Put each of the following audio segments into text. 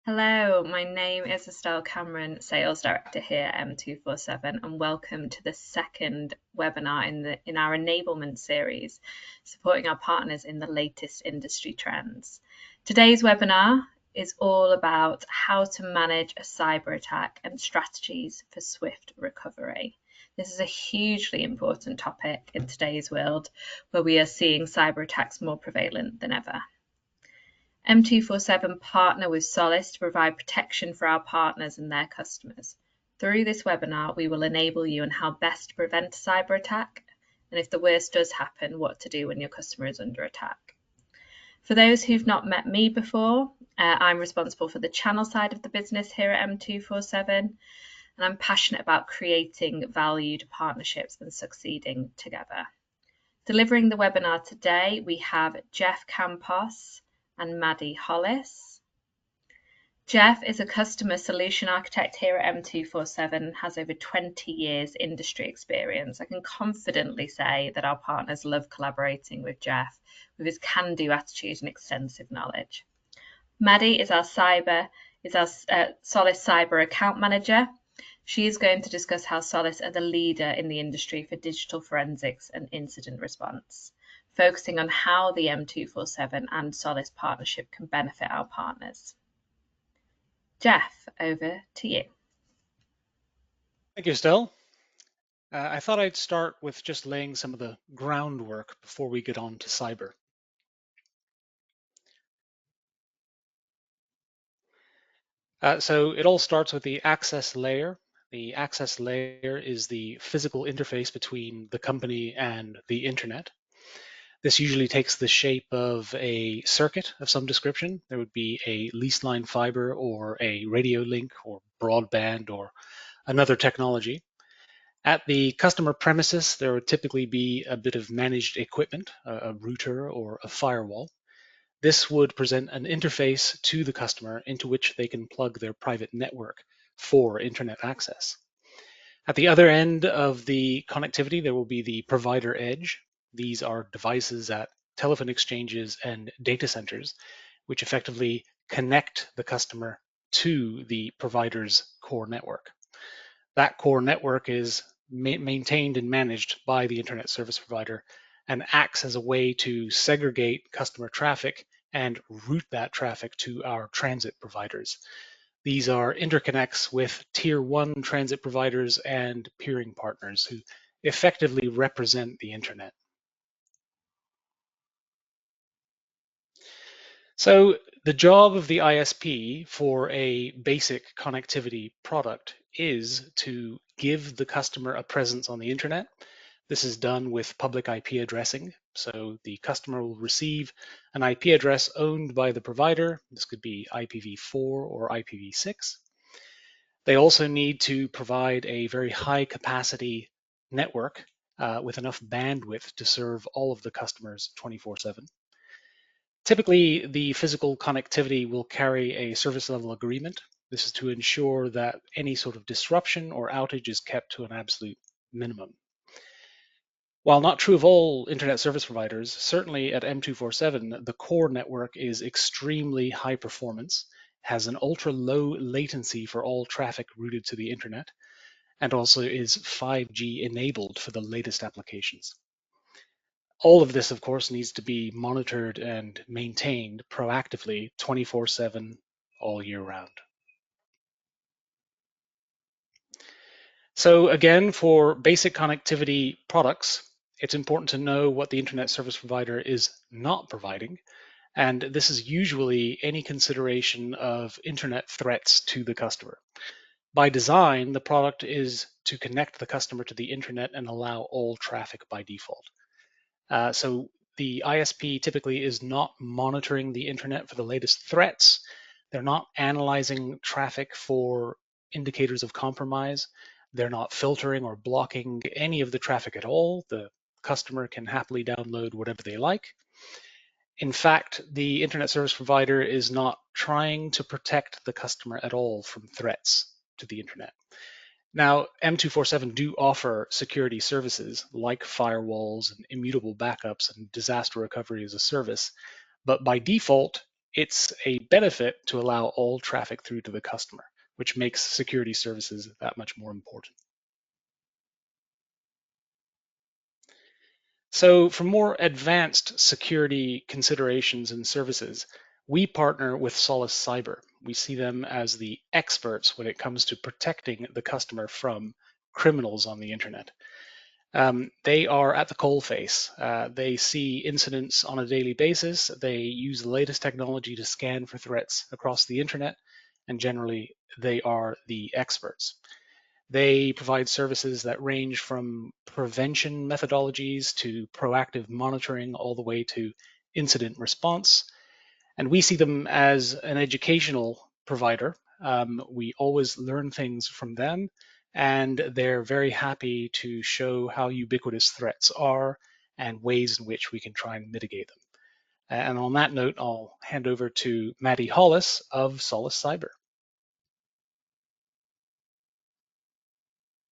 Hello, my name is Estelle Cameron, Sales Director here at M247, and welcome to the second webinar in our enablement series, supporting our partners in the latest industry trends. Today's webinar is all about how to manage a cyber attack and strategies for swift recovery. This is a hugely important topic in today's world, where we are seeing cyber attacks more prevalent than ever. M247 partner with Solace to provide protection for our partners and their customers. Through this webinar, we will enable you on how best to prevent a cyber attack, and if the worst does happen, what to do when your customer is under attack. For those who've not met me before, I'm responsible for the channel side of the business here at M247, and I'm passionate about creating valued partnerships and succeeding together. Delivering the webinar today, we have Jeff Campos and Maddie Hollis. Jeff is a customer solution architect here at M247 and has over 20 years industry experience. I can confidently say that our partners love collaborating with Jeff with his can-do attitude and extensive knowledge. Maddie is our Solace Cyber Account Manager. She is going to discuss how Solace are the leader in the industry for digital forensics and incident response, focusing on how the M247 and Solace partnership can benefit our partners. Jeff, over to you. Thank you, Estelle. I thought I'd start with just laying some of the groundwork before we get on to cyber. So it all starts with the access layer. The access layer is the physical interface between the company and the internet. This usually takes the shape of a circuit of some description. There would be a leased line fiber or a radio link or broadband or another technology. At the customer premises, there would typically be a bit of managed equipment, a router or a firewall. This would present an interface to the customer into which they can plug their private network for internet access. At the other end of the connectivity, there will be the provider edge. These are devices at telephone exchanges and data centers, which effectively connect the customer to the provider's core network. That core network is maintained and managed by the internet service provider and acts as a way to segregate customer traffic and route that traffic to our transit providers. These are interconnects with tier 1 transit providers and peering partners who effectively represent the internet. So the job of the ISP for a basic connectivity product is to give the customer a presence on the internet. This is done with public IP addressing. So the customer will receive an IP address owned by the provider. This could be IPv4 or IPv6. They also need to provide a very high capacity network with enough bandwidth to serve all of the customers 24/7. Typically, the physical connectivity will carry a service level agreement. This is to ensure that any sort of disruption or outage is kept to an absolute minimum. While not true of all internet service providers, certainly at M247, the core network is extremely high performance, has an ultra low latency for all traffic routed to the internet, and also is 5G enabled for the latest applications. All of this, of course, needs to be monitored and maintained proactively 24/7 all year round. So again, for basic connectivity products, it's important to know what the internet service provider is not providing. And this is usually any consideration of internet threats to the customer. By design, the product is to connect the customer to the internet and allow all traffic by default. So the ISP typically is not monitoring the internet for the latest threats. They're not analyzing traffic for indicators of compromise. They're not filtering or blocking any of the traffic at all. The customer can happily download whatever they like. In fact, the internet service provider is not trying to protect the customer at all from threats to the internet. Now, M247 do offer security services like firewalls and immutable backups and disaster recovery as a service, but by default, it's a benefit to allow all traffic through to the customer, which makes security services that much more important. So for more advanced security considerations and services, we partner with Solace Cyber. We see them as the experts when it comes to protecting the customer from criminals on the internet. They are at the coalface. They see incidents on a daily basis. They use the latest technology to scan for threats across the internet, and generally, they are the experts. They provide services that range from prevention methodologies to proactive monitoring, all the way to incident response. And we see them as an educational provider. We always learn things from them, and they're very happy to show how ubiquitous threats are and ways in which we can try and mitigate them. And on that note, I'll hand over to Maddie Hollis of Solace Cyber.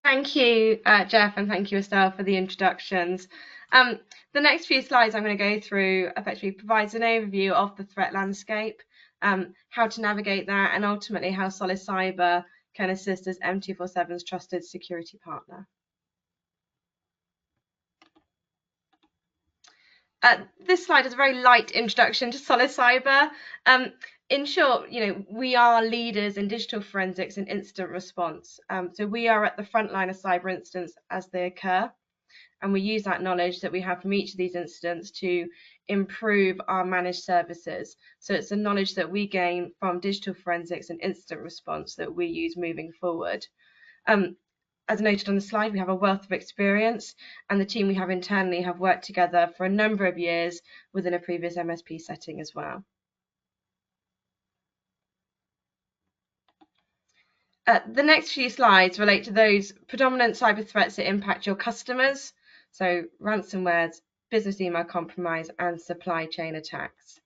Thank you, Jeff, and thank you, Estelle, for the introductions. The next few slides I'm going to go through effectively provides an overview of the threat landscape, how to navigate that, and ultimately how Solace Cyber can assist as M247's trusted security partner. This slide is a very light introduction to Solace Cyber. In short, we are leaders in digital forensics and incident response. So we are at the front line of cyber incidents as they occur, and we use that knowledge that we have from each of these incidents to improve our managed services. So it's the knowledge that we gain from digital forensics and incident response that we use moving forward. As noted on the slide, we have a wealth of experience, and the team we have internally have worked together for a number of years within a previous MSP setting as well. The next few slides relate to those predominant cyber threats that impact your customers, so ransomwares, business email compromise, and supply chain attacks.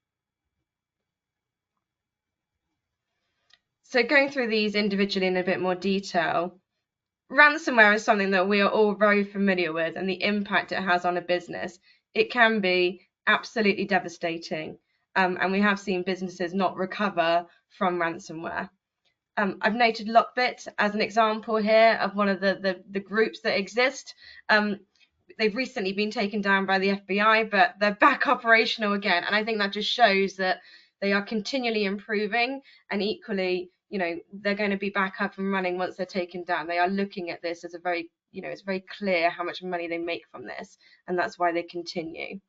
So going through these individually in a bit more detail, ransomware is something that we are all very familiar with, and the impact it has on a business. It can be absolutely devastating, and we have seen businesses not recover from ransomware. I've noted Lockbit as an example here of one of the groups that exist. They've recently been taken down by the FBI, but they're back operational again. And I think that just shows that they are continually improving, and equally, they're going to be back up and running once they're taken down. They are looking at this as a very, it's very clear how much money they make from this, and that's why they continue.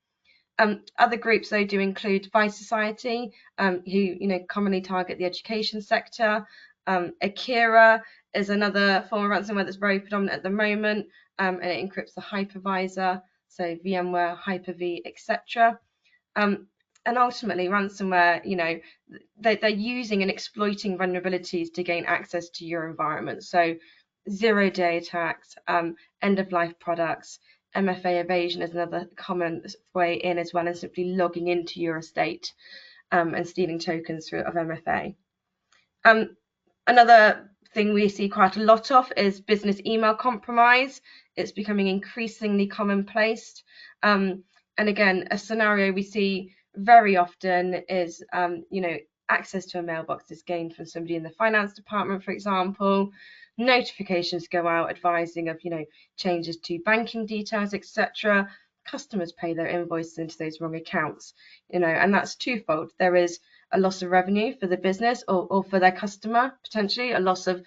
Other groups, though, do include Vice Society, who commonly target the education sector. Akira is another form of ransomware that's very predominant at the moment, and it encrypts the hypervisor, so VMware, Hyper-V, etc. And ultimately, ransomware, they're using and exploiting vulnerabilities to gain access to your environment. So zero-day attacks, end-of-life products, MFA evasion is another common way in as well, and simply logging into your estate and stealing tokens of MFA. Another thing we see quite a lot of is business email compromise. It's becoming increasingly commonplace. And again, a scenario we see very often is, access to a mailbox is gained from somebody in the finance department, for example. Notifications go out advising of, changes to banking details, etc. Customers pay their invoices into those wrong accounts, and that's twofold. There is a loss of revenue for the business or for their customer, potentially a loss of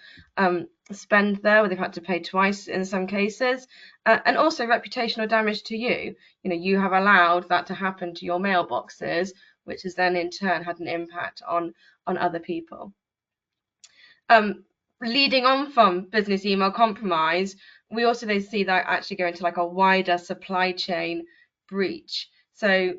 spend there where they've had to pay twice in some cases, and also reputational damage to you. You have allowed that to happen to your mailboxes, which has then in turn had an impact on other people. Leading on from business email compromise, we also then see that actually go into like a wider supply chain breach. So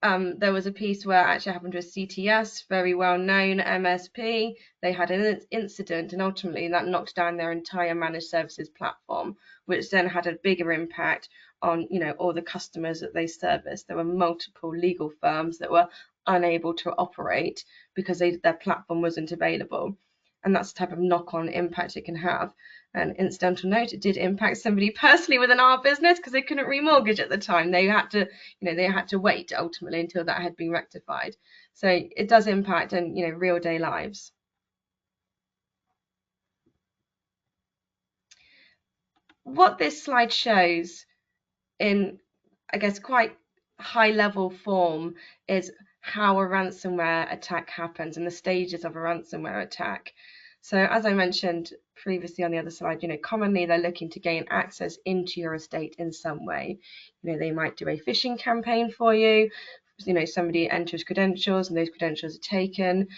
there was a piece where it actually happened to a CTS, very well-known MSP. They had an incident, and ultimately that knocked down their entire managed services platform, which then had a bigger impact on, all the customers that they serviced. There were multiple legal firms that were unable to operate because their platform wasn't available. And that's the type of knock-on impact it can have. And incidental note, it did impact somebody personally within our business because they couldn't remortgage at the time. They had to, they had to wait ultimately until that had been rectified. So it does impact on, real day lives. What this slide shows in, I guess, quite high level form is how a ransomware attack happens and the stages of a ransomware attack. So as I mentioned previously on the other slide, commonly they're looking to gain access into your estate in some way. They might do a phishing campaign for you. Somebody enters credentials and those credentials are taken.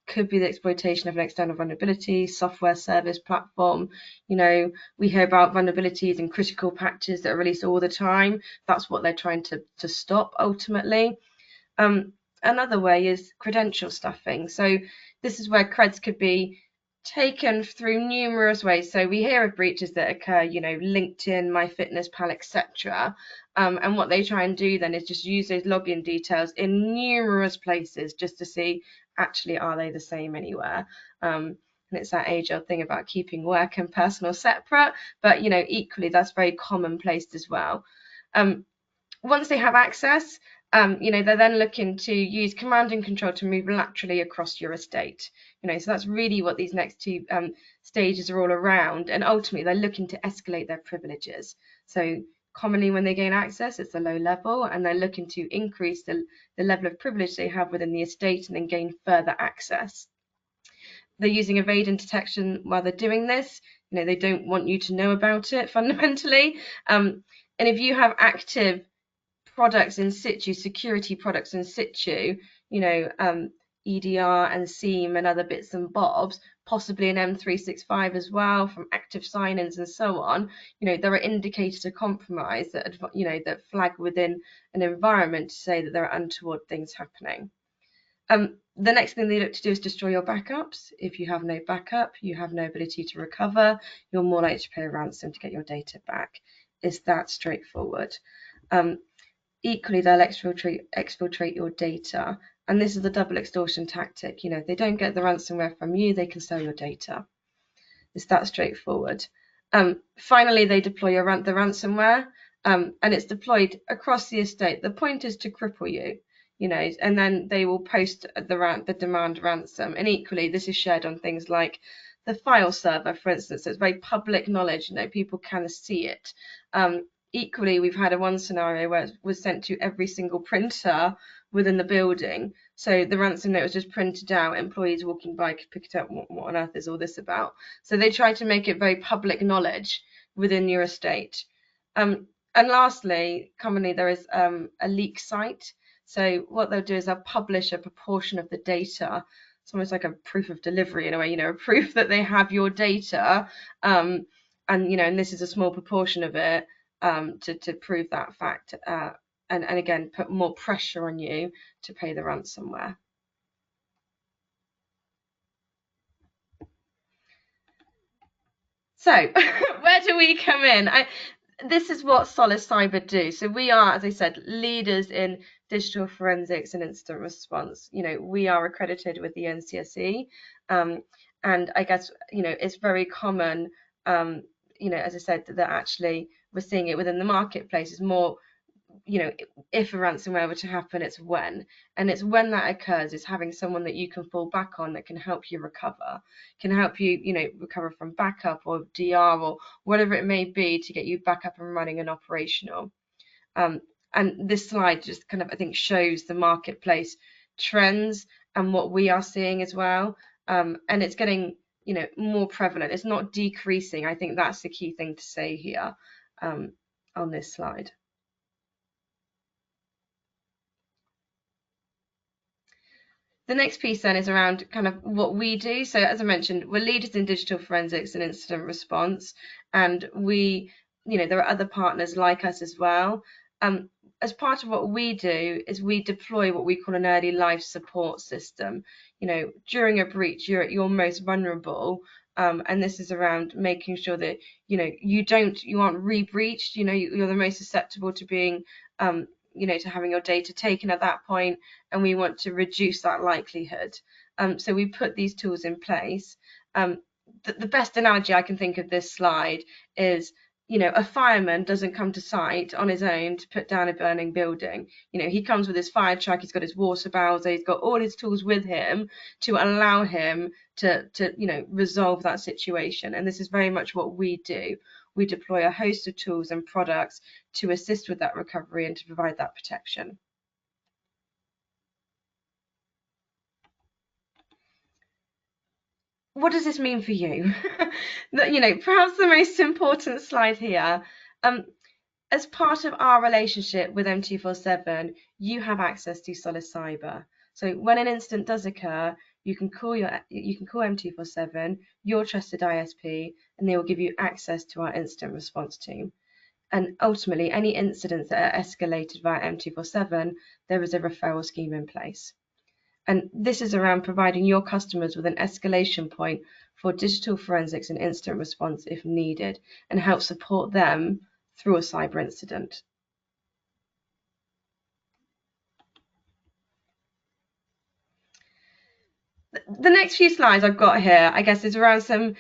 Could be the exploitation of an external vulnerability, software service platform. We hear about vulnerabilities and critical patches that are released all the time. That's what they're trying to stop ultimately. Another way is credential stuffing. So this is where creds could be taken through numerous ways. So we hear of breaches that occur, LinkedIn, MyFitnessPal, etc. And what they try and do then is just use those login details in numerous places just to see, actually, are they the same anywhere? And it's that age-old thing about keeping work and personal separate, but equally that's very commonplace as well. Once they have access, they're then looking to use command and control to move laterally across your estate. So that's really what these next two stages are all around. And ultimately, they're looking to escalate their privileges. So commonly when they gain access, it's a low level, and they're looking to increase the level of privilege they have within the estate and then gain further access. They're using evade and detection while they're doing this. They don't want you to know about it fundamentally. And if you have active products in situ, security products in situ, EDR and SIEM and other bits and bobs, possibly an M365 as well from active sign-ins and so on, there are indicators of compromise that, that flag within an environment to say that there are untoward things happening. The next thing they look to do is destroy your backups. If you have no backup, you have no ability to recover, you're more likely to pay a ransom to get your data back. It's that straightforward. Equally, they'll exfiltrate your data. And this is the double extortion tactic. If they don't get the ransomware from you, they can sell your data. It's that straightforward. Finally, they deploy the ransomware, and it's deployed across the estate. The point is to cripple you, and then they will post the demand ransom. And equally, this is shared on things like the file server, for instance. So it's very public knowledge. People can see it. Equally, we've had one scenario where it was sent to every single printer within the building. So the ransom note was just printed out, employees walking by could pick it up. What on earth is all this about? So they try to make it very public knowledge within your estate. And lastly, commonly there is a leak site. So what they'll do is they'll publish a proportion of the data. It's almost like a proof of delivery in a way, a proof that they have your data. And this is a small proportion of it. To prove that fact, and again put more pressure on you to pay the ransomware. So where do we come in? This is what Solace Cyber do. So we are, as I said, leaders in digital forensics and incident response. We are accredited with the NCSE, and I guess it's very common. As I said, that actually we're seeing it within the marketplace is more, if a ransomware were to happen, it's when. And it's when that occurs is having someone that you can fall back on that can help you recover, can help you, recover from backup or DR or whatever it may be to get you back up and running and operational. And this slide just kind of, I think, shows the marketplace trends and what we are seeing as well. And it's getting, more prevalent. It's not decreasing. I think that's the key thing to say here on this slide. The next piece then is around kind of what we do. So as I mentioned, we're leaders in digital forensics and incident response, and we, there are other partners like us as well. As part of what we do is we deploy what we call an early life support system. During a breach, you're at your most vulnerable, and this is around making sure that you aren't re-breached. You're the most susceptible to being to having your data taken at that point, and we want to reduce that likelihood. So we put these tools in place. The best analogy I can think of this slide is a fireman doesn't come to site on his own to put down a burning building. He comes with his fire truck, he's got his water bowser, he's got all his tools with him to allow him to resolve that situation. And this is very much what we do. We deploy a host of tools and products to assist with that recovery and to provide that protection. What does this mean for you? Perhaps the most important slide here. As part of our relationship with M247, you have access to Solace Cyber. So when an incident does occur, you can call M247, your trusted ISP, and they will give you access to our incident response team. And ultimately, any incidents that are escalated via M247, there is a referral scheme in place. And this is around providing your customers with an escalation point for digital forensics and incident response if needed, and help support them through a cyber incident. The next few slides I've got here, I guess, is around some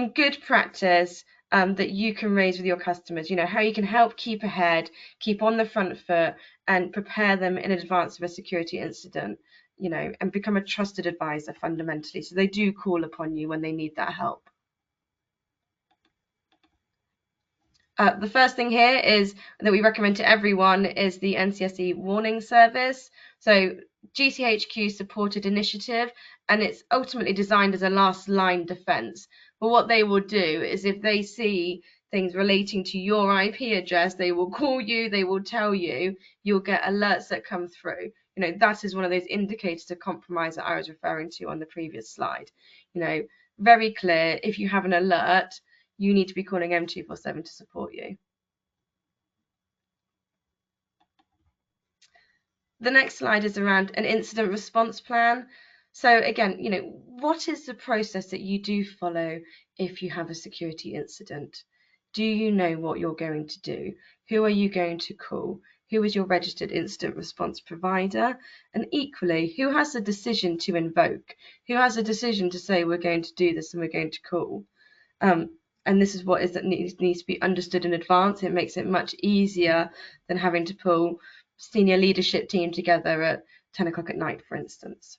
good practice that you can raise with your customers. How you can help keep ahead, keep on the front foot, and prepare them in advance of a security incident. And become a trusted advisor fundamentally, so they do call upon you when they need that help. The first thing here is that we recommend to everyone is the NCSE warning service. So GCHQ supported initiative, and it's ultimately designed as a last line defense. But what they will do is if they see things relating to your IP address, they will call you, they will tell you, you'll get alerts that come through. That is one of those indicators of compromise that I was referring to on the previous slide. Very clear, if you have an alert, you need to be calling M247 to support you. The next slide is around an incident response plan. So again, what is the process that you do follow if you have a security incident? Do you know what you're going to do? Who are you going to call? Who is your registered incident response provider? And equally, who has the decision to invoke? Who has the decision to say, we're going to do this and we're going to call? And this is what needs to be understood in advance. It makes it much easier than having to pull senior leadership team together at 10 o'clock at night, for instance.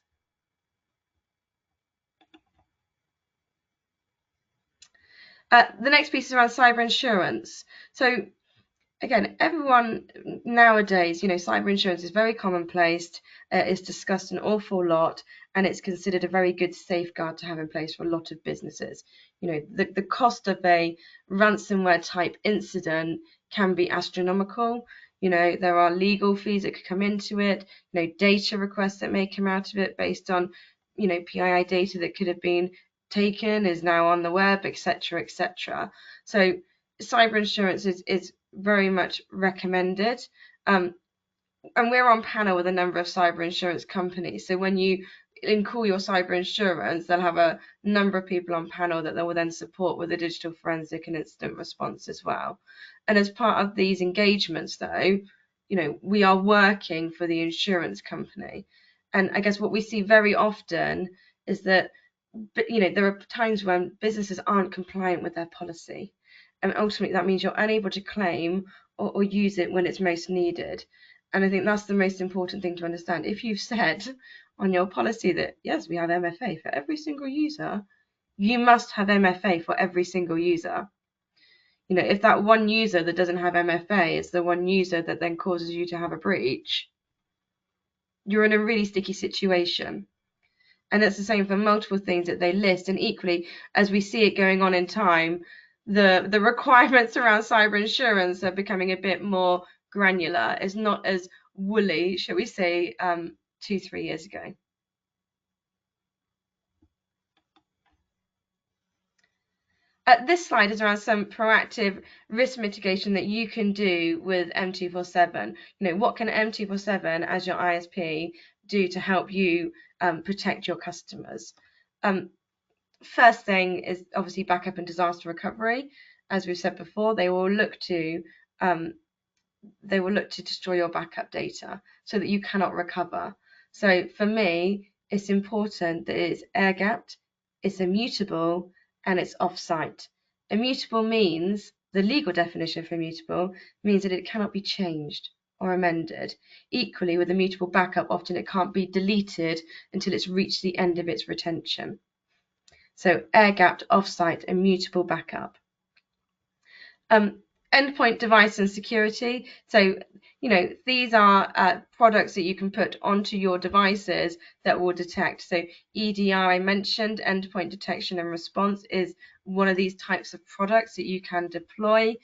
The next piece is around cyber insurance. So again, everyone nowadays, cyber insurance is very commonplace. It's discussed an awful lot, and it's considered a very good safeguard to have in place for a lot of businesses. The cost of a ransomware type incident can be astronomical. There are legal fees that could come into it, data requests that may come out of it based on, PII data that could have been taken, is now on the web, etc., etc. So cyber insurance is very much recommended. And we're on panel with a number of cyber insurance companies. So when you call your cyber insurance, they'll have a number of people on panel that they will then support with the digital forensic and incident response as well. And as part of these engagements, though, we are working for the insurance company. And I guess what we see very often is that, there are times when businesses aren't compliant with their policy. And ultimately, that means you're unable to claim or use it when it's most needed. And I think that's the most important thing to understand. If you've said on your policy that, yes, we have MFA for every single user, you must have MFA for every single user. If that one user that doesn't have MFA is the one user that then causes you to have a breach, you're in a really sticky situation. And it's the same for multiple things that they list. And equally, as we see it going on in time, the requirements around cyber insurance are becoming a bit more granular. It's not as woolly, shall we say, 2-3 years ago. This slide is around some proactive risk mitigation that you can do with M247. What can M247 as your ISP do to help you protect your customers? First thing is obviously backup and disaster recovery. As we've said before, they will look to destroy your backup data so that you cannot recover. So for me, it's important that it's air gapped, it's immutable, and it's off-site. Immutable means The legal definition for immutable means that it cannot be changed or amended. Equally, with a mutable backup, often it can't be deleted until it's reached the end of its retention. So air-gapped, off-site, immutable backup. Endpoint device and security. So, these are products that you can put onto your devices that will detect. So EDR, I mentioned, endpoint detection and response, is one of these types of products that you can deploy.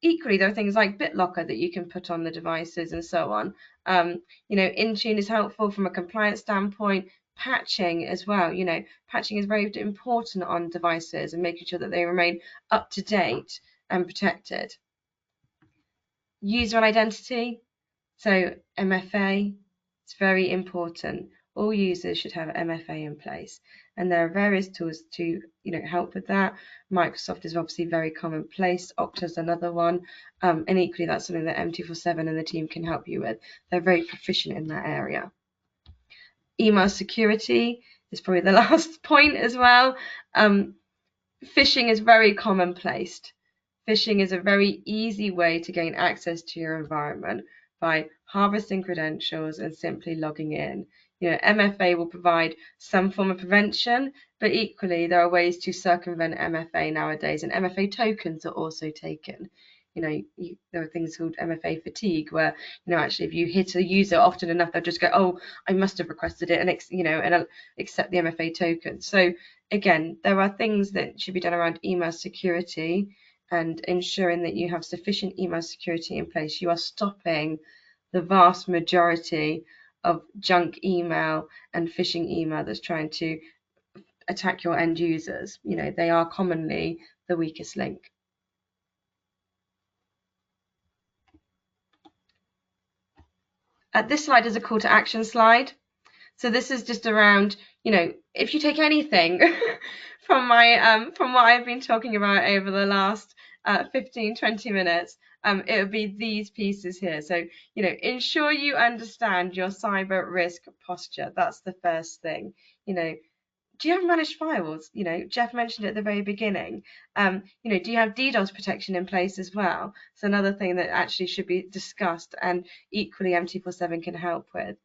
Equally, there are things like BitLocker that you can put on the devices and so on. Intune is helpful from a compliance standpoint. Patching as well. Patching is very important on devices and making sure that they remain up to date and protected. User identity, so MFA, it's very important. All users should have MFA in place, and there are various tools to help with that. Microsoft is obviously very commonplace. Okta's another one, and equally that's something that M247 and the team can help you with. They're very proficient in that area. Email security is probably the last point as well. Phishing is very commonplace. Phishing is a very easy way to gain access to your environment by harvesting credentials and simply logging in. MFA will provide some form of prevention, but equally there are ways to circumvent MFA nowadays, and MFA tokens are also taken. There are things called MFA fatigue, where actually if you hit a user often enough, they'll just go, "Oh, I must have requested it," and accept the MFA token. So again, there are things that should be done around email security and ensuring that you have sufficient email security in place. You are stopping the vast majority of junk email and phishing email that's trying to attack your end users. They are commonly the weakest link. This slide is a call to action slide. So this is just around, if you take anything from what I've been talking about over the last 15-20 minutes, it would be these pieces here. So, ensure you understand your cyber risk posture. That's the first thing. Do you have managed firewalls? Jeff mentioned it at the very beginning. Do you have DDoS protection in place as well? It's another thing that actually should be discussed, and equally M247 can help with.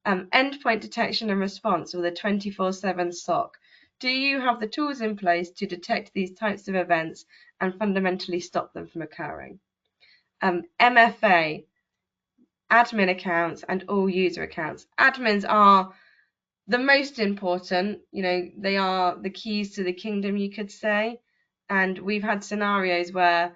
Endpoint detection and response with a 24/7 SOC. Do you have the tools in place to detect these types of events and fundamentally stop them from occurring? MFA, admin accounts and all user accounts. Admins are the most important. They are the keys to the kingdom, you could say. And we've had scenarios where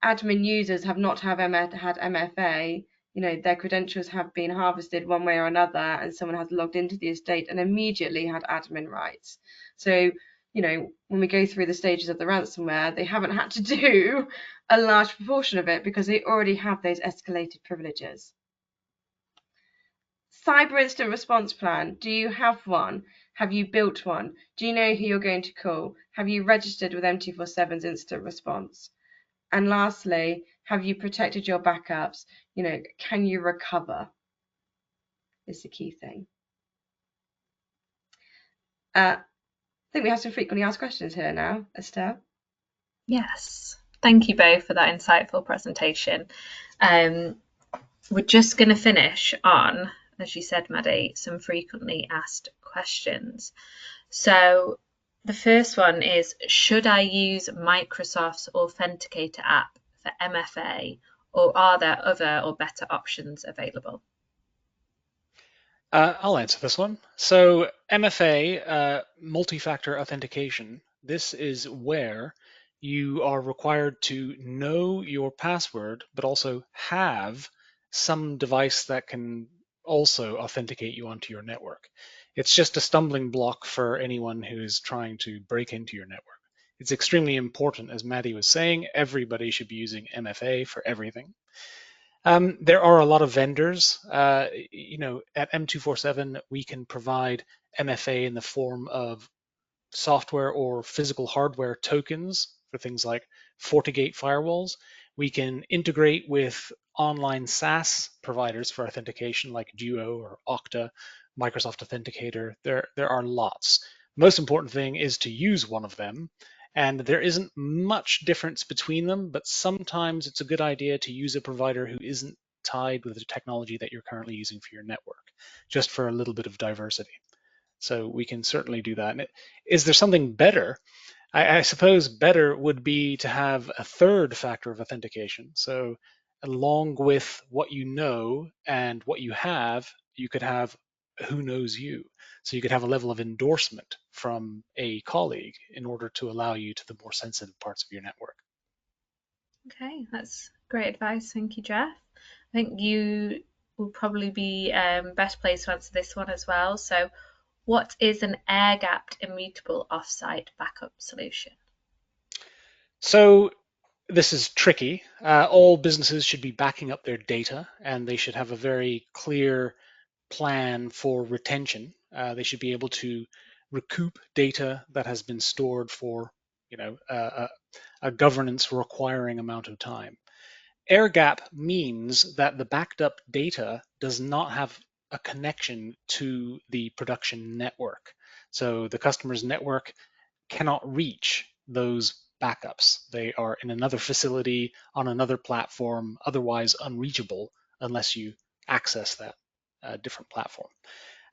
admin users have not had MFA. Their credentials have been harvested one way or another, and someone has logged into the estate and immediately had admin rights. So, when we go through the stages of the ransomware, they haven't had to do a large proportion of it because they already have those escalated privileges. Cyber incident response plan. Do you have one? Have you built one? Do you know who you're going to call? Have you registered with M247's incident response? And lastly, have you protected your backups? Can you recover? Is the key thing. I think we have some frequently asked questions here now, Estelle. Yes, thank you both for that insightful presentation. We're just going to finish on, as you said, Maddie, some frequently asked questions. So the first one is, should I use Microsoft's Authenticator app for MFA, or are there other or better options available? I'll answer this one. So MFA, multi-factor authentication, this is where you are required to know your password, but also have some device that can also authenticate you onto your network. It's just a stumbling block for anyone who's trying to break into your network. It's extremely important, as Maddie was saying, everybody should be using MFA for everything. There are a lot of vendors. At M247, we can provide MFA in the form of software or physical hardware tokens for things like FortiGate firewalls. We can integrate with online SaaS providers for authentication like Duo or Okta, Microsoft Authenticator. There are lots. Most important thing is to use one of them And there isn't much difference between them, but sometimes it's a good idea to use a provider who isn't tied with the technology that you're currently using for your network, just for a little bit of diversity. So we can certainly do that. And is there something better? I suppose better would be to have a third factor of authentication. So along with what you know and what you have, you could have who knows you. So you could have a level of endorsement from a colleague in order to allow you to the more sensitive parts of your network. Okay, that's great advice. Thank you, Jeff. I think you will probably be best placed to answer this one as well. So, what is an air-gapped immutable offsite backup solution? So this is tricky. All businesses should be backing up their data, and they should have a very clear plan for retention. They should be able to recoup data that has been stored for, a governance requiring amount of time. Air gap means that the backed up data does not have a connection to the production network. So the customer's network cannot reach those backups. They are in another facility on another platform, otherwise unreachable unless you access that different platform.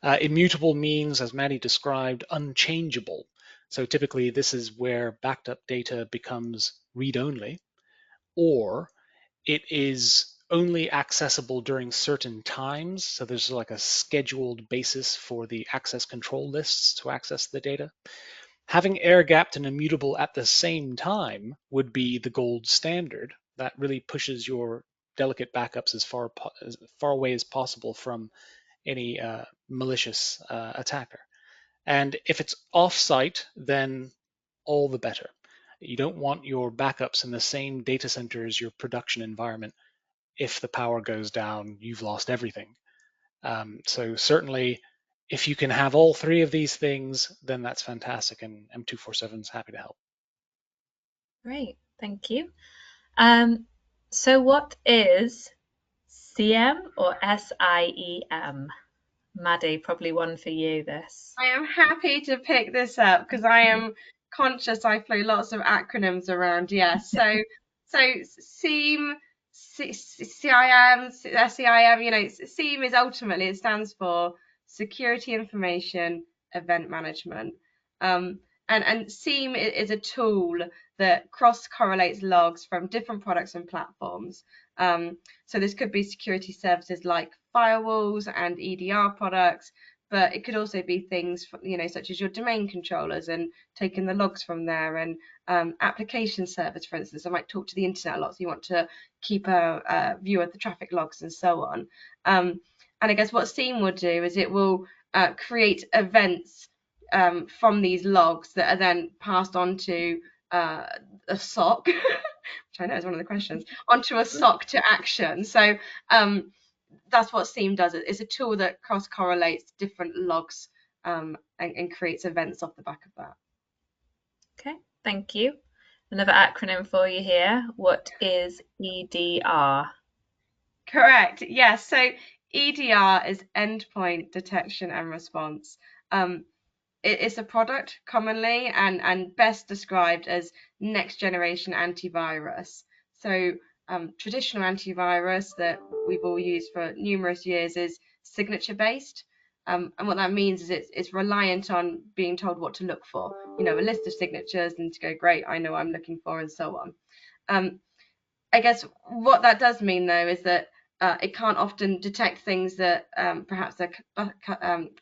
Immutable means, as Maddie described, unchangeable. So typically this is where backed up data becomes read-only, or it is only accessible during certain times. So there's like a scheduled basis for the access control lists to access the data. Having air-gapped and immutable at the same time would be the gold standard. That really pushes your delicate backups as far away as possible from any malicious attacker. And if it's off-site, then all the better. You don't want your backups in the same data center as your production environment. If the power goes down, you've lost everything. So certainly, if you can have all three of these things, then that's fantastic, and M247 is happy to help. Great, thank you. So what is SIEM or SIEM? Maddie, probably one for you, this. I am happy to pick this up because I am conscious I throw lots of acronyms around. Yes, so SIEM, CIM, SEIM. SIEM is ultimately, it stands for Security Information Event Management. And SIEM is a tool that cross correlates logs from different products and platforms. So this could be security services like firewalls and EDR products, but it could also be things, such as your domain controllers and taking the logs from there, and application servers, for instance. I might talk to the internet a lot, so you want to keep a view of the traffic logs and so on. And I guess what SIEM will do is it will create events from these logs that are then passed on to a SOC, which I know is one of the questions, onto a SOC to action. So that's what SIEM does. It's a tool that cross correlates different logs and creates events off the back of that. Okay, thank you. Another acronym for you here. What is EDR? Correct. Yes. So EDR is endpoint detection and response. It's a product commonly and best described as next generation antivirus. So traditional antivirus that we've all used for numerous years is signature based. And what that means is it's reliant on being told what to look for. A list of signatures and to go, great, I know what I'm looking for, and so on. I guess what that does mean, though, is that it can't often detect things that perhaps are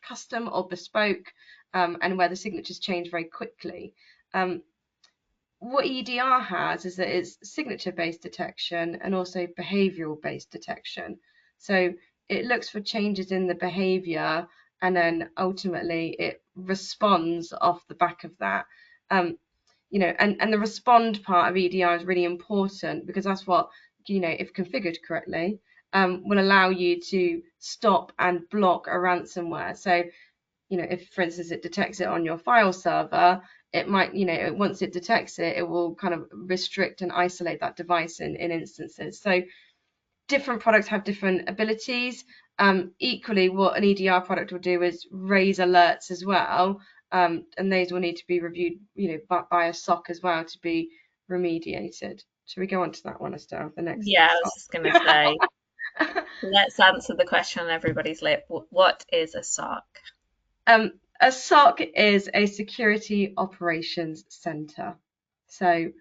custom or bespoke, and where the signatures change very quickly. What EDR has is that it's signature-based detection and also behavioral-based detection. So it looks for changes in the behavior, and then ultimately it responds off the back of that. And the respond part of EDR is really important because that's what, if configured correctly, will allow you to stop and block a ransomware. So, if, for instance, it detects it on your file server, it might, once it detects it, it will kind of restrict and isolate that device in instances. So different products have different abilities. Equally, what an EDR product will do is raise alerts as well, and those will need to be reviewed, by a SOC as well to be remediated. Should we go on to that one, Estelle? The next. Yeah, I was just going to say, let's answer the question on everybody's lip. What is a SOC? A SOC is a security operations center. So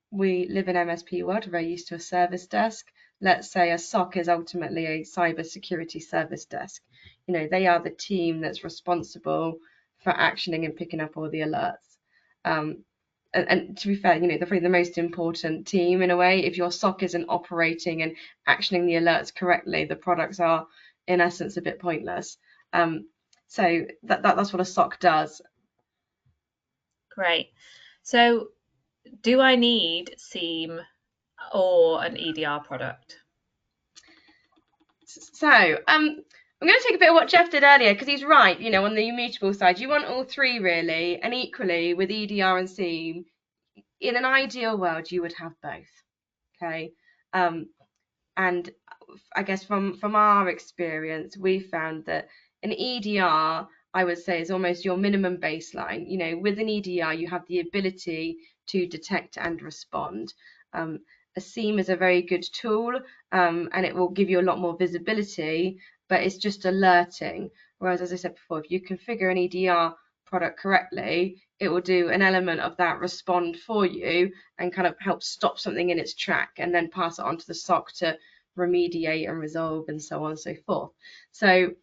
we live in MSP world, we're very used to a service desk. Let's say a SOC is ultimately a cyber security service desk. They are the team that's responsible for actioning and picking up all the alerts. And to be fair, they're probably the most important team in a way. If your SOC isn't operating and actioning the alerts correctly, the products are in essence a bit pointless. So that's what a SOC does. Great. So do I need SIEM or an EDR product? So I'm going to take a bit of what Jeff did earlier, because he's right. On the immutable side, you want all three really, and equally with EDR and SIEM. In an ideal world, you would have both. Okay, and I guess from our experience, we found that an EDR, I would say, is almost your minimum baseline. With an EDR, you have the ability to detect and respond. A SIEM is a very good tool, and it will give you a lot more visibility, but it's just alerting. Whereas, as I said before, if you configure an EDR product correctly, it will do an element of that respond for you and kind of help stop something in its track and then pass it on to the SOC to remediate and resolve and so on and so forth. So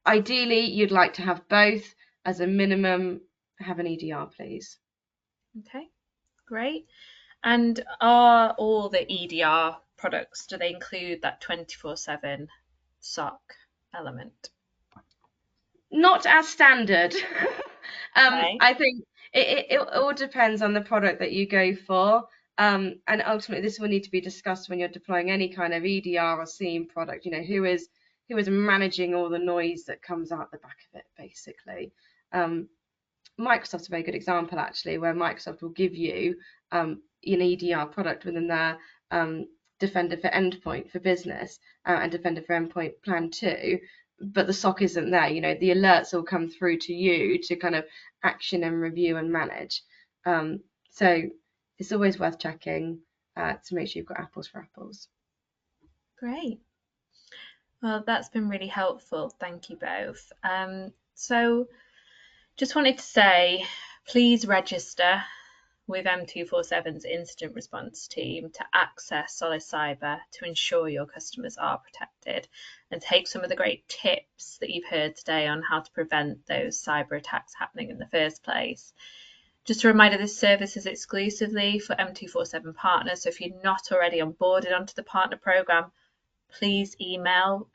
ideally, you'd like to have both. As a minimum, have an EDR, please. Okay, great. And are all the EDR products, do they include that 24/7 SOC element? Not as standard. Okay. I think it all depends on the product that you go for. And ultimately, this will need to be discussed when you're deploying any kind of EDR or SIEM product. Who is managing all the noise that comes out the back of it, basically. Microsoft's a very good example, actually, where Microsoft will give you an EDR product within their Defender for Endpoint for Business and Defender for Endpoint Plan 2, but the SOC isn't there. The alerts will come through to you to kind of action and review and manage. So it's always worth checking to make sure you've got apples for apples. Great. Well, that's been really helpful. Thank you both. So just wanted to say, please register with M247's incident response team to access Solace Cyber to ensure your customers are protected, and take some of the great tips that you've heard today on how to prevent those cyber attacks happening in the first place. Just a reminder, this service is exclusively for M247 partners, so if you're not already onboarded onto the partner program, please email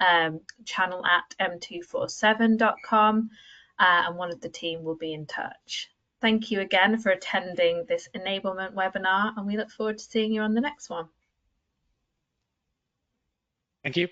channel@m247.com and one of the team will be in touch. Thank you again for attending this enablement webinar, and we look forward to seeing you on the next one. Thank you.